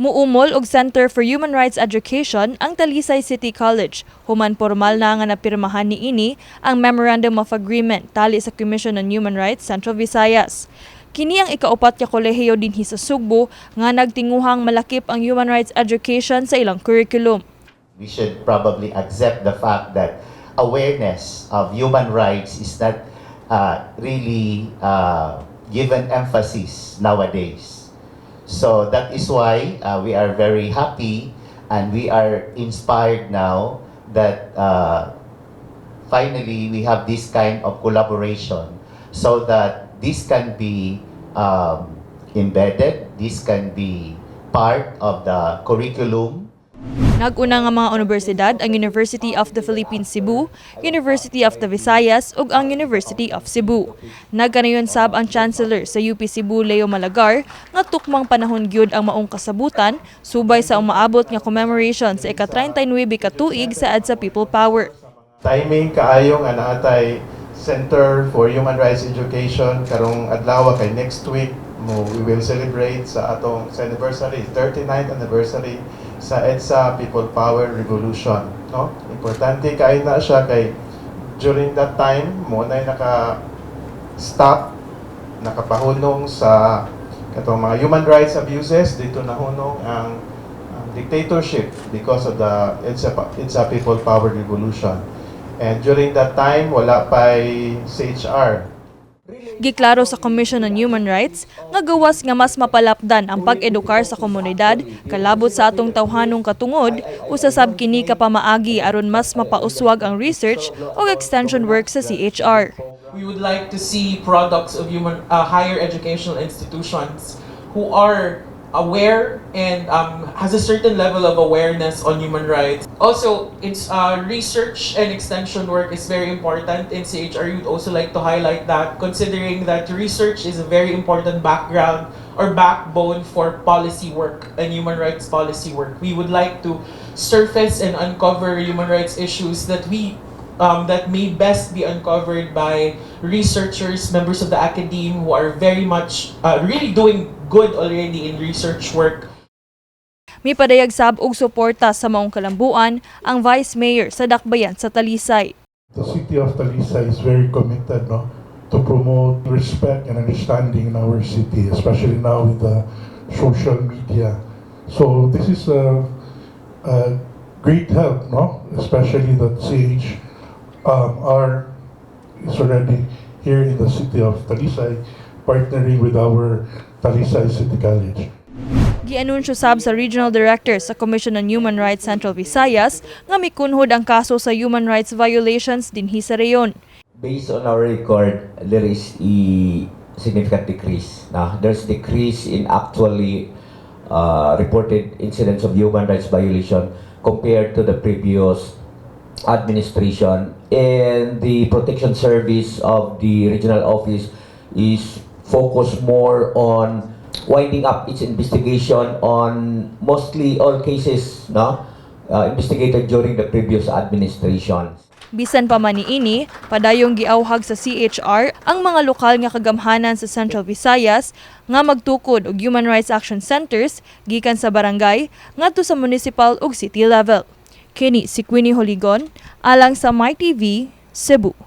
Muumol og Center for Human Rights Education ang Talisay City College. Human formal na nga napirmahan niini ang Memorandum of Agreement tali sa Commission on Human Rights Central Visayas. Kini ang ikaupat ka kolehiyo dinhi sa Cebu nga nagtinguhang malakip ang human rights education sa ilang curriculum. We should probably accept the fact that awareness of human rights is not really given emphasis nowadays. So that is why we are very happy and we are inspired now that finally we have this kind of collaboration so that this can be embedded, this can be part of the curriculum. Nag-una nga mga universidad ang University of the Philippines Cebu, University of the Visayas ug ang University of Cebu. Nagkanayon sab ang Chancellor sa UP Cebu Leo Malagar nga tukmang panahon gyud ang maong kasabutan subay sa umaabot nga commemoration sa ika-39 ka tuig sa EDSA People Power. Timing kaayo nga naatay Center for Human Rights Education karong adlawa kay next week we will celebrate sa atong anniversary, 39th anniversary sa EDSA People Power Revolution, no? Importante kay na siya kay during that time mo na naka-stop, nakapahunong sa katong mga human rights abuses, dito nahunong ang dictatorship because of the EDSA People Power Revolution. And during that time wala pa'y CHR. Giklaro sa Commission on Human Rights nga gawas nga mas mapalapdan ang pag-edukar sa komunidad kalabot sa atong tawhanong katungod usasab kini ka pamaagi aron mas mapauswag ang research o extension work sa CHR. We would like to see products of higher educational institutions who are aware and has a certain level of awareness on human rights. Also, it's research and extension work is very important in CHR. You'd also like to highlight that, considering that research is a very important background or backbone for policy work and human rights policy work. We would like to surface and uncover human rights issues that may best be uncovered by researchers, members of the academe who are very much really doing good already in research work. Mipadayag sab og suporta sa maong kalambuan ang Vice Mayor sa Dakbayan sa Talisay. The city of Talisay is very committed to promote respect and understanding in our city, especially now with the social media. So this is a great help, especially that CHR is already here in the city of Talisay, partnering with our Talisay City College. Gianunsyo sab sa Regional Director sa Commission on Human Rights Central Visayas nga mikunhod ang kaso sa human rights violations dinhi sa reyon. Based on our record, there is a significant decrease. There's decrease in actually reported incidents of human rights violation compared to the previous administration, and the protection service of the regional office is focused more on winding up its investigation on mostly all cases investigated during the previous administration. Bisan pa man niini, padayong giawhag sa CHR ang mga lokal nga kagamhanan sa Central Visayas nga magtukod og human rights action centers gikan sa barangay ngadto sa municipal ug city level. Kini si Queenie Joligon alang sa MyTV, Cebu.